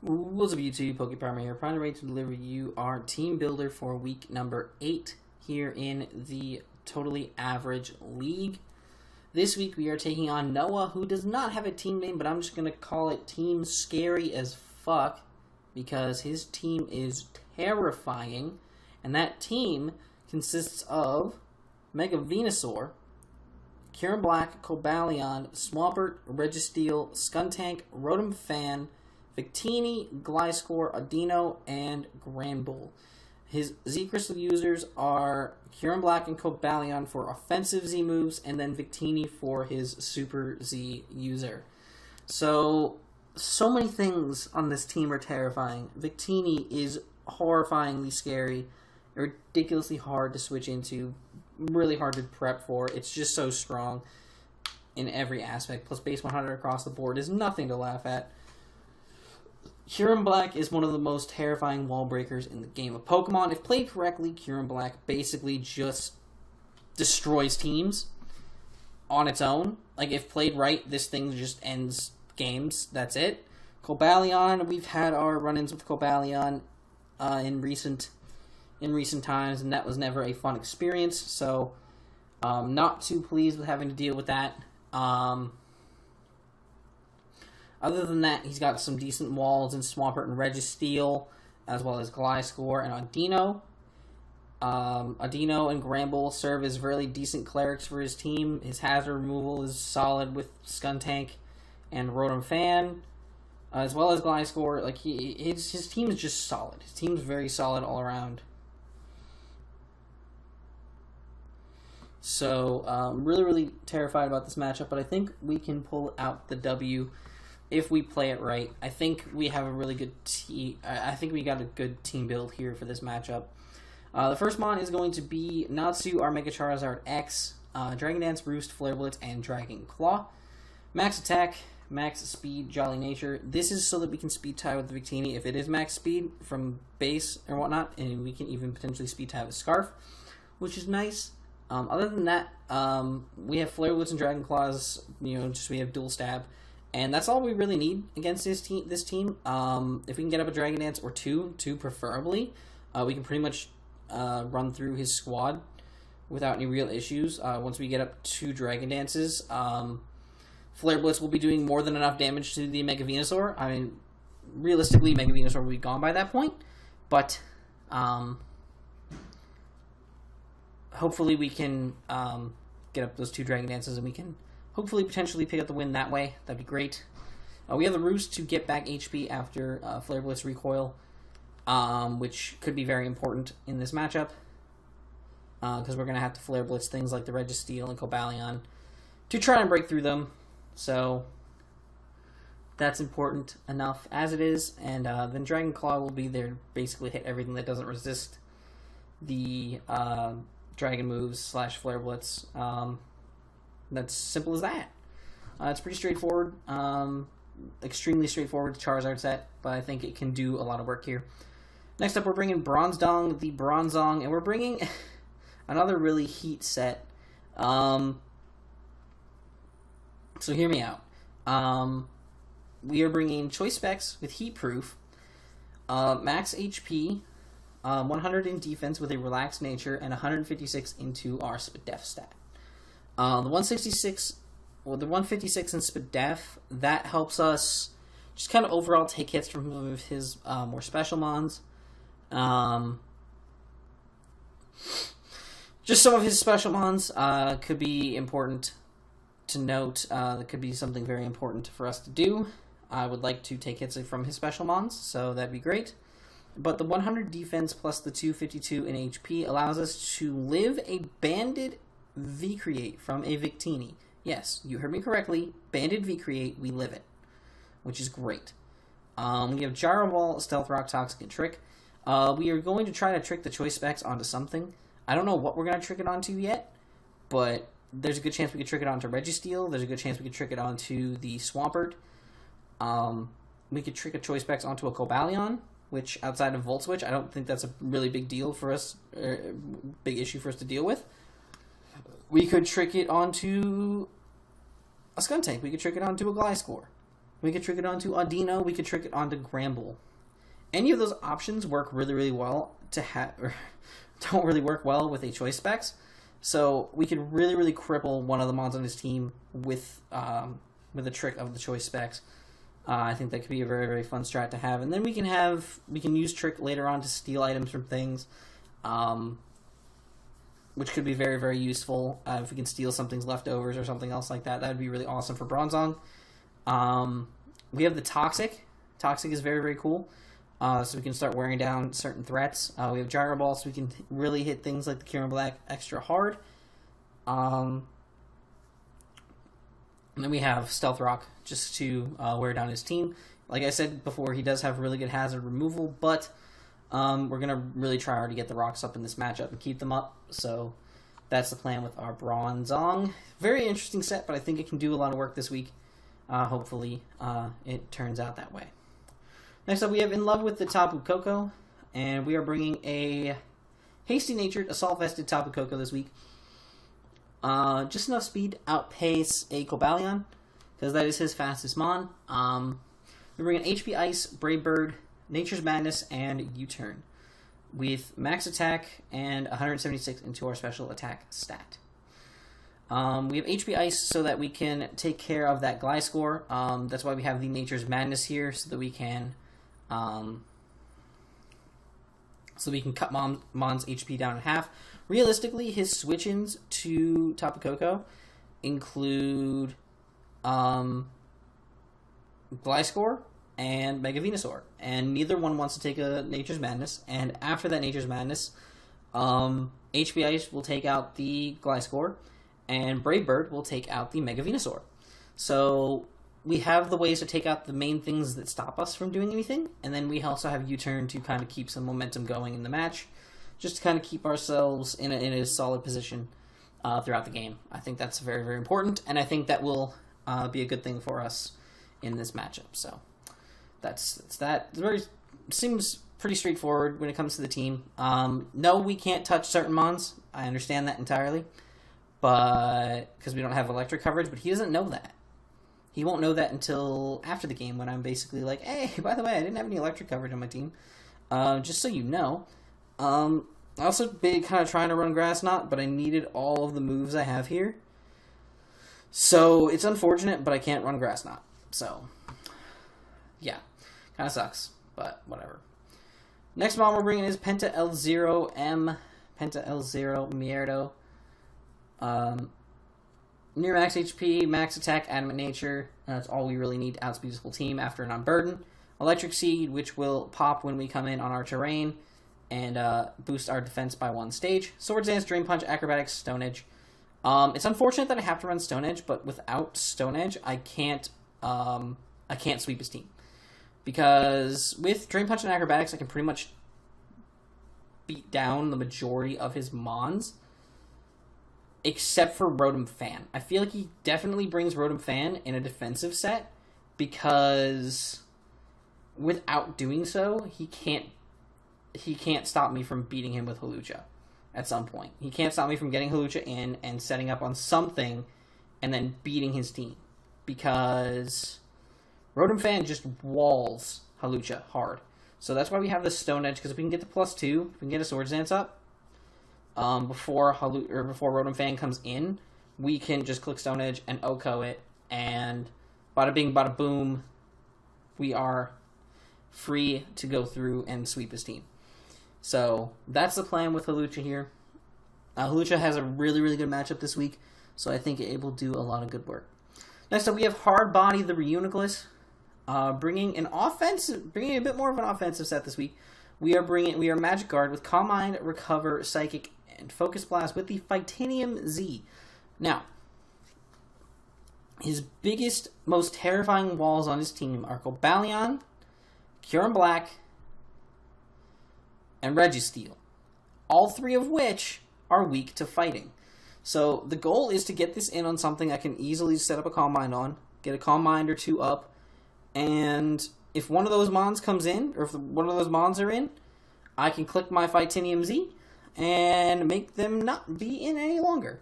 What's up YouTube, PokePrimer here, finally ready to deliver you our team builder for week number 8 here in the Totally Average League. This week we are taking on Noah, who does not have a team name, but I'm just going to call it Team Scary as Fuck, because his team is terrifying, and that team consists of Mega Venusaur, Kyurem Black, Cobalion, Swampert, Registeel, Skuntank, Rotom Fan, Victini, Gliscor, Audino, and Granbull. His Z Crystal users are Kyurem Black and Cobalion for offensive Z moves, and then Victini for his Super Z user. So many things on this team are terrifying. Victini is horrifyingly scary, ridiculously hard to switch into, really hard to prep for. It's just so strong in every aspect. Plus base 100 across the board is nothing to laugh at. Kyurem Black is one of the most terrifying wall breakers in the game of Pokemon. If played correctly, Kyurem Black basically just destroys teams on its own. Like, if played right, this thing just ends games. That's it. Cobalion, we've had our run-ins with Cobalion in recent times, and that was never a fun experience. So, not too pleased with having to deal with that. Other than that, he's got some decent walls in Swampert and Registeel, as well as Gliscor and Audino. Audino and Granbull serve as really decent clerics for his team. His hazard removal is solid with Skuntank and Rotom Fan, as well as Gliscor. Like, his team is just solid. His team's very solid all around. So, really terrified about this matchup, but I think we can pull out the W if we play it right. I think we have a really good team. I think we got a good team build here for this matchup. The first mon is going to be Natsu, our Mega Charizard X, Dragon Dance, Roost, Flare Blitz, and Dragon Claw. Max attack, max speed, Jolly Nature. This is so that we can speed tie with the Victini if it is max speed from base or whatnot, and we can even potentially speed tie with Scarf, which is nice. Other than that, we have Flare Blitz and Dragon Claws. Just we have dual stab. And that's all we really need against this team. If we can get up a Dragon Dance or two preferably, we can pretty much run through his squad without any real issues. Once we get up 2 Dragon Dances, Flare Blitz will be doing more than enough damage to the Mega Venusaur. I mean, realistically, Mega Venusaur will be gone by that point, but hopefully we can get up those 2 Dragon Dances and we can hopefully potentially pick up the win that way. That'd be great. We have the Roost to get back HP after Flare Blitz recoil, which could be very important in this matchup, because we're going to have to Flare Blitz things like the Registeel and Cobalion to try and break through them. So that's important enough as it is. And then Dragon Claw will be there to basically hit everything that doesn't resist the Dragon moves / Flare Blitz. That's simple as that. It's pretty straightforward, extremely straightforward Charizard set, but I think it can do a lot of work here. Next up, we're bringing Bronzong, the Bronzong, and we're bringing another really heat set. So hear me out. We are bringing Choice Specs with Heat Proof, max HP, 100 in defense with a relaxed nature, and 156 into our Spadef stat. The 156 in Spadef, that helps us just kind of overall take hits from some of his more special mons. Just some of his special mons could be important to note. That could be something very important for us to do. I would like to take hits from his special mons, so that'd be great. But the 100 defense plus the 252 in HP allows us to live a banded V-Create from a Victini. Yes, you heard me correctly. Banded V-Create, we live it, which is great. We have Gyro Ball, Stealth Rock, Toxic, and Trick. We are going to try to trick the Choice Specs onto something. I don't know what we're going to trick it onto yet, but there's a good chance we could trick it onto Registeel. There's a good chance we could trick it onto the Swampert. We could trick a Choice Specs onto a Cobalion, which outside of Volt Switch, I don't think that's a really big deal for us, big issue for us to deal with. We could trick it onto a Skuntank. We could trick it onto a Gliscor. We could trick it onto Audino. We could trick it onto Gramble. Any of those options work really, really well to have, or don't really work well with a choice specs. So we could really, really cripple one of the mons on his team with a trick of the choice specs. I think that could be a very, very fun strat to have. And then we can use trick later on to steal items from things, which could be very, very useful. If we can steal something's leftovers or something else like that, that would be really awesome for Bronzong. We have the Toxic. Toxic is very, very cool. So we can start wearing down certain threats. We have Gyro Ball, so we can really hit things like the Kieran Black extra hard. And then we have Stealth Rock, just to wear down his team. Like I said before, he does have really good hazard removal, but we're going to really try hard to get the rocks up in this matchup and keep them up. So that's the plan with our Bronzong. Very interesting set, but I think it can do a lot of work this week. Hopefully it turns out that way. Next up, we have In Love with the Tapu Koko, and we are bringing a Hasty-Natured Assault-Vested Tapu Koko this week. Just enough speed outpace a Cobalion, because that is his fastest mon. We bring an HP Ice, Brave Bird, Nature's Madness, and U-Turn, with max attack and 176 into our special attack stat. We have HP Ice so that we can take care of that Gliscor. That's why we have the Nature's Madness here, so that we can cut Mon's HP down in half. Realistically, his switch-ins to Tapu Koko include Gliscor and Mega Venusaur, and neither one wants to take a Nature's Madness. And after that Nature's Madness, HP Ice will take out the Gliscor, and Brave Bird will take out the Mega Venusaur. So we have the ways to take out the main things that stop us from doing anything, and then we also have U-Turn to kind of keep some momentum going in the match, just to kind of keep ourselves in a solid position throughout the game. I think that's very, very important, and I think that will be a good thing for us in this matchup. So that's that. It seems pretty straightforward when it comes to the team. No, we can't touch certain mons. I understand that entirely, but because we don't have electric coverage, but he doesn't know that. He won't know that until after the game, when I'm basically like, hey, by the way, I didn't have any electric coverage on my team. Just so you know. I also been kind of trying to run Grass Knot, but I needed all of the moves I have here. So it's unfortunate, but I can't run Grass Knot. So, yeah. Kind of sucks, but whatever. Next mon we're bringing is Penta L0M. Penta L0 Mierdo. Near max HP, max attack, adamant nature. That's all we really need to outspeed this whole team after an Unburden. Electric Seed, which will pop when we come in on our terrain and boost our defense by 1 stage. Swords Dance, Drain Punch, Acrobatics, Stone Edge. It's unfortunate that I have to run Stone Edge, but without Stone Edge, I can't sweep his team. Because with Drain Punch and Acrobatics, I can pretty much beat down the majority of his mons, except for Rotom Fan. I feel like he definitely brings Rotom Fan in a defensive set, because without doing so, he can't stop me from beating him with Hawlucha at some point. He can't stop me from getting Hawlucha in and setting up on something and then beating his team, because Rotom Fan just walls Hawlucha hard. So that's why we have the Stone Edge, because if we can get the +2, if we can get a Swords Dance up before Rotom Fan comes in, we can just click Stone Edge and OHKO it, and bada bing, bada boom, we are free to go through and sweep his team. So that's the plan with Hawlucha here. Hawlucha has a really, really good matchup this week, so I think it will do a lot of good work. Next up, we have Hard Body the Reuniclus, bringing a bit more of an offensive set this week. We are Magic Guard with Calm Mind, Recover, Psychic, and Focus Blast with the Titanium Z. Now, his biggest, most terrifying walls on his team are Cobalion, Kieran Black, and Registeel, all 3 of which are weak to fighting. So the goal is to get this in on something I can easily set up a Calm Mind on, get a Calm Mind or 2 up, and if one of those mons comes in, or if one of those mons are in, I can click my Titanium Z and make them not be in any longer.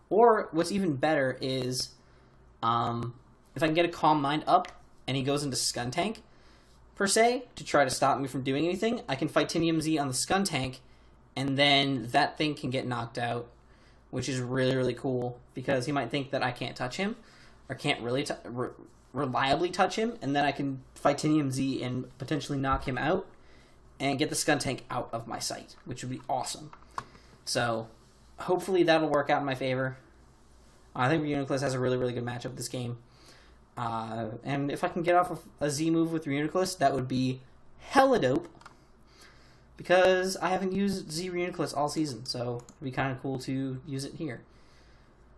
Or what's even better is, if if I can get a Calm Mind up and he goes into Skuntank, per se, to try to stop me from doing anything, I can Titanium Z on the Skuntank, and then that thing can get knocked out, which is really, really cool, because he might think that I can't touch him, or can't really reliably touch him, and then I can Titanium Z and potentially knock him out, and get the Skuntank out of my sight, which would be awesome. So, hopefully that'll work out in my favor. I think Reuniclus has a really, really good matchup this game. And if I can get off a Z move with Reuniclus, that would be hella dope. Because I haven't used Z Reuniclus all season, so it'd be kind of cool to use it here.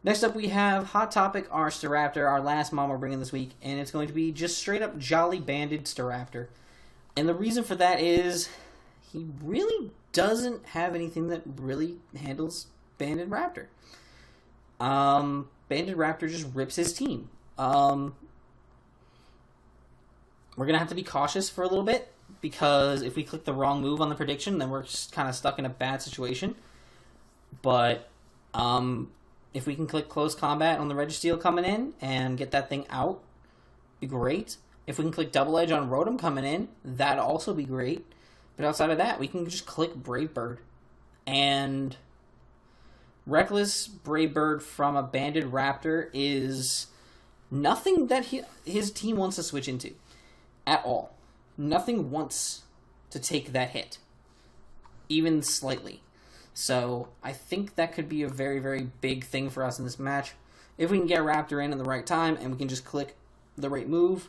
Next up we have Hot Topic, our Staraptor, our last mom we're bringing this week, and it's going to be just straight up Jolly Banded Staraptor. And the reason for that is he really doesn't have anything that really handles Banded Raptor. Banded Raptor just rips his team. We're going to have to be cautious for a little bit, because if we click the wrong move on the prediction, then we're just kind of stuck in a bad situation. But if we can click Close Combat on the Registeel coming in and get that thing out, be great. If we can click Double Edge on Rotom coming in, that'd also be great. But outside of that, we can just click Brave Bird. And Reckless Brave Bird from a Banded Raptor is nothing that his team wants to switch into. At all. Nothing wants to take that hit. Even slightly. So, I think that could be a very, very big thing for us in this match. If we can get Raptor in the right time, and we can just click the right move,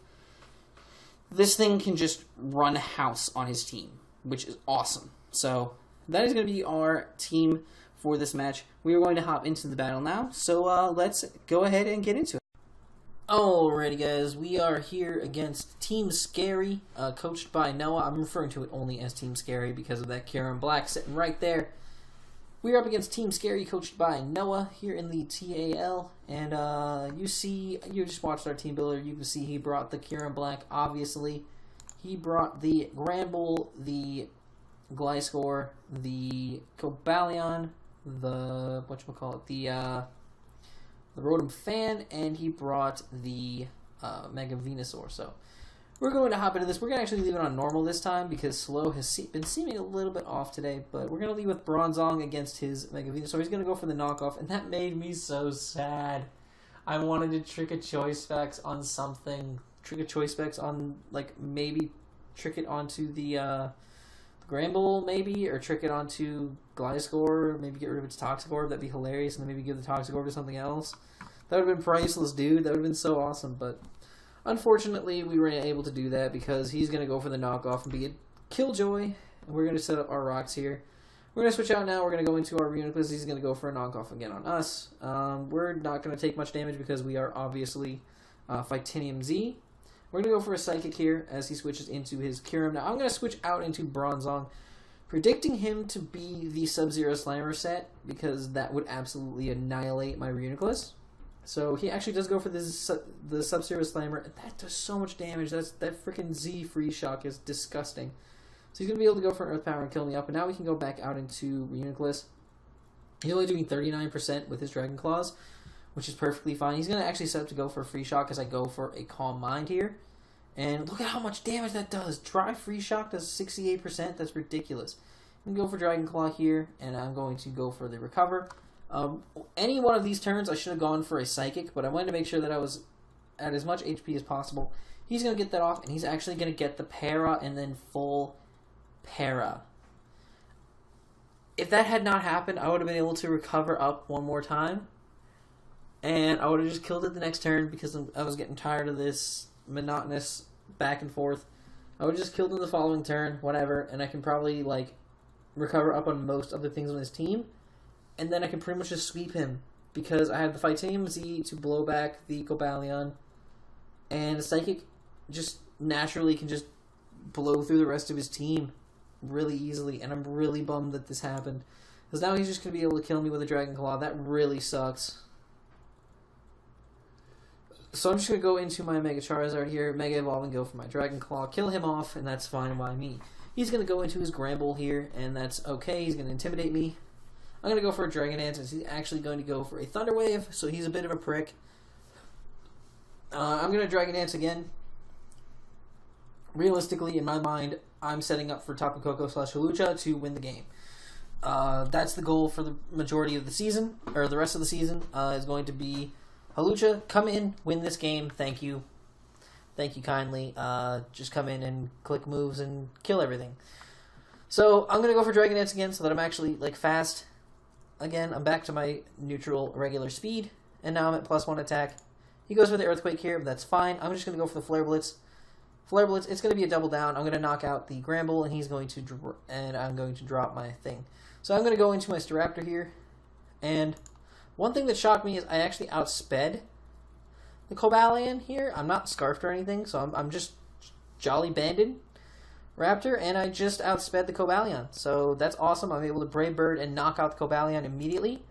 this thing can just run house on his team, which is awesome. So, that is going to be our team for this match. We are going to hop into the battle now, so let's go ahead and get into it. Alrighty guys, we are here against Team Scary, coached by Noah. I'm referring to it only as Team Scary because of that Kieran Black sitting right there. We are up against Team Scary, coached by Noah, here in the TAL. And you just watched our team builder, you can see he brought the Kieran Black, obviously. He brought the Granbull, the Gliscor, the Cobalion, the Rotom Fan, and he brought the Mega Venusaur. So we're going to hop into this. We're going to actually leave it on normal this time because Slow has been seeming a little bit off today, but we're going to leave with Bronzong against his Mega Venusaur. He's going to go for the knockoff, and that made me so sad. I wanted to trick a Choice Specs on something. Trick a Choice Specs on, like, maybe trick it onto the Granbull, maybe, or trick it onto Gliscor, maybe get rid of its Toxic Orb. That'd be hilarious, and then maybe give the Toxic Orb to something else. That would have been priceless, dude. That would have been so awesome, but unfortunately, we weren't able to do that because he's going to go for the knockoff and be a Killjoy, and we're going to set up our rocks here. We're going to switch out now. We're going to go into our Reuniclus. He's going to go for a knockoff again on us. We're not going to take much damage because we are obviously Titanium Z. We're going to go for a Psychic here as he switches into his Kyurem. Now, I'm going to switch out into Bronzong, predicting him to be the Sub-Zero Slimer set because that would absolutely annihilate my Reuniclus. So he actually does go for the Sub-Zero Slimer, and that does so much damage. That freaking Z Freeze Shock is disgusting. So he's going to be able to go for an Earth Power and kill me up, and now we can go back out into Reuniclus. He's only doing 39% with his Dragon Claws, which is perfectly fine. He's going to actually set up to go for a Free Shock as I go for a Calm Mind here. And look at how much damage that does. Dry Free Shock does 68%. That's ridiculous. I'm going to go for Dragon Claw here, and I'm going to go for the Recover. Any one of these turns, I should have gone for a Psychic, but I wanted to make sure that I was at as much HP as possible. He's going to get that off, and he's actually going to get the Para and then full Para. If that had not happened, I would have been able to recover up one more time, and I would have just killed it the next turn because I was getting tired of this monotonous back and forth. I would have just killed him the following turn, whatever, and I can probably, like, recover up on most other things on his team, and then I can pretty much just sweep him because I have the Titanium Z to blow back the Cobalion, and the Psychic just naturally can just blow through the rest of his team really easily, and I'm really bummed that this happened because now he's just going to be able to kill me with a Dragon Claw. That really sucks. So I'm just going to go into my Mega Charizard here, Mega Evolve, and go for my Dragon Claw, kill him off, and that's fine by me. He's going to go into his Granbull here, and that's okay. He's going to intimidate me. I'm going to go for a Dragon Dance, and he's actually going to go for a Thunder Wave, so he's a bit of a prick. I'm going to Dragon Dance again. Realistically, in my mind, I'm setting up for Tapu Koko / Hawlucha to win the game. That's the goal for the majority of the season, or the rest of the season, is going to be Hawlucha, come in, win this game, thank you. Thank you kindly. Just come in and click moves and kill everything. So, I'm going to go for Dragon Dance again so that I'm actually, like, fast. Again, I'm back to my neutral regular speed, and now I'm at +1 attack. He goes for the Earthquake here, but that's fine. I'm just going to go for the Flare Blitz. Flare Blitz, it's going to be a double down. I'm going to knock out the Gramble, and I'm going to drop my thing. So I'm going to go into my Staraptor here, and one thing that shocked me is I actually outsped the Cobalion here. I'm not scarfed or anything, so I'm just Jolly Banded Raptor, and I just outsped the Cobalion. So that's awesome. I'm able to Brave Bird and knock out the Cobalion immediately,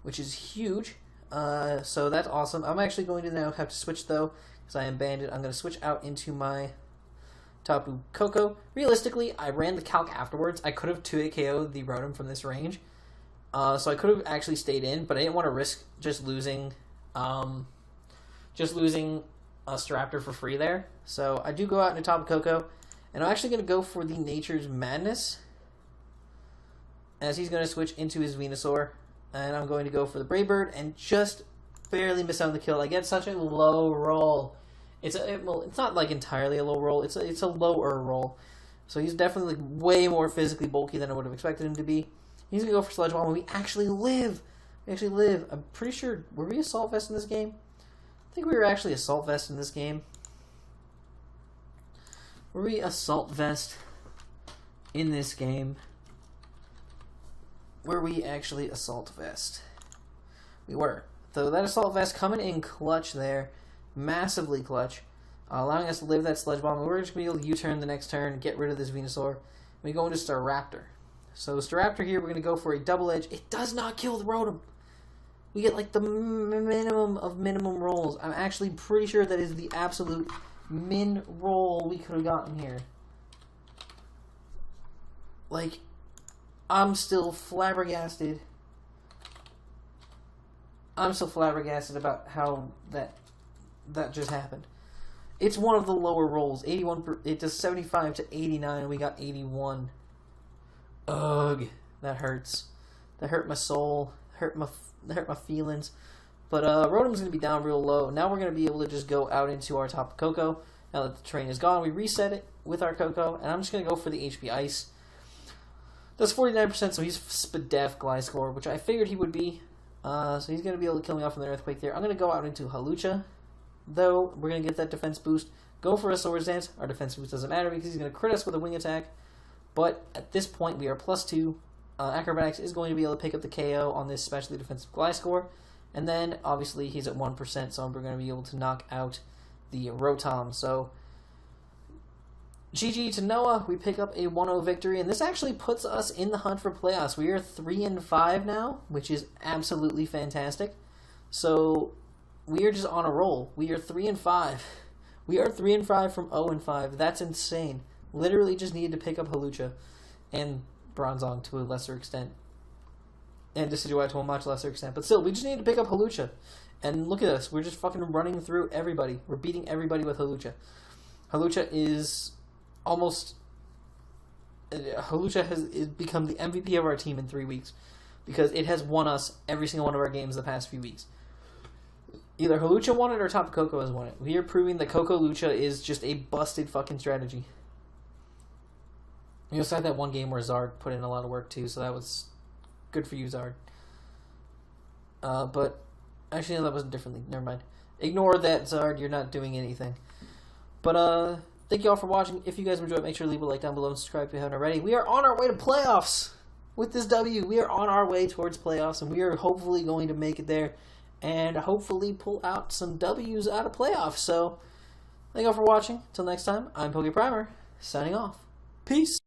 which is huge. So that's awesome. I'm actually going to now have to switch, though, because I am banded. I'm going to switch out into my Tapu Koko. Realistically, I ran the calc afterwards. I could have 2-hit KO'd the Rotom from this range. So I could have actually stayed in, but I didn't want to risk just losing a Staraptor for free there. So I do go out into Tapu Koko, and I'm actually going to go for the Nature's Madness, as he's going to switch into his Venusaur. And I'm going to go for the Brave Bird and just barely miss out on the kill. I get such a low roll. It's not like entirely a low roll. It's a lower roll. So he's definitely way more physically bulky than I would have expected him to be. He's going to go for Sludge Bomb, and we actually live. I'm pretty sure, were we Assault Vest in this game? I think we were actually Assault Vest in this game. Were we Assault Vest in this game? Were we actually Assault Vest? We were. So that Assault Vest coming in clutch there. Massively clutch. Allowing us to live that Sludge Bomb. And we're just going to be able to U-turn the next turn and get rid of this Venusaur. We go into Staraptor. So Staraptor here, we're going to go for a double edge. It does not kill the Rotom. We get like the minimum of minimum rolls. I'm actually pretty sure that is the absolute min roll we could have gotten here. Like, I'm still flabbergasted. About how that just happened. It's one of the lower rolls. 81. It does 75 to 89, and we got 81. Ugh, that hurts. That hurt my soul. Hurt my feelings. But Rotom's gonna be down real low. Now we're gonna be able to just go out into our Tapu Koko. Now that the train is gone, we reset it with our Koko, and I'm just gonna go for the HP Ice. That's 49%, so he's Spadef Gliscor, which I figured he would be. So he's going to be able to kill me off with an Earthquake there. I'm going to go out into Hawlucha, though. We're going to get that defense boost. Go for a Swords Dance. Our defense boost doesn't matter because he's going to crit us with a Wing Attack. But at this point, we are +2. Acrobatics is going to be able to pick up the KO on this specially defensive Gliscor. And then, obviously, he's at 1%, so we're going to be able to knock out the Rotom. So GG to Noah, we pick up a 1-0 victory, and this actually puts us in the hunt for playoffs. We are 3-5 now, which is absolutely fantastic. So we are just on a roll. We are 3-5. We are 3-5 from 0-5. That's insane. Literally just needed to pick up Hawlucha and Bronzong to a lesser extent, and Decidueye to a much lesser extent. But still, we just need to pick up Hawlucha. And look at us. We're just fucking running through everybody. We're beating everybody with Hawlucha. Hawlucha is almost... Hawlucha has become the MVP of our team in 3 weeks because it has won us every single one of our games the past few weeks. Either Hawlucha won it or Tapu Koko has won it. We are proving that Koko Lucha is just a busted fucking strategy. We also had that one game where Zard put in a lot of work too, so that was good for you, Zard. But actually, no, that wasn't differently. Never mind. Ignore that, Zard. You're not doing anything. But thank you all for watching. If you guys enjoyed, make sure to leave a like down below and subscribe if you haven't already. We are on our way to playoffs with this W. We are on our way towards playoffs, and we are hopefully going to make it there and hopefully pull out some W's out of playoffs. So, thank you all for watching. Until next time, I'm PokePrimer, signing off. Peace.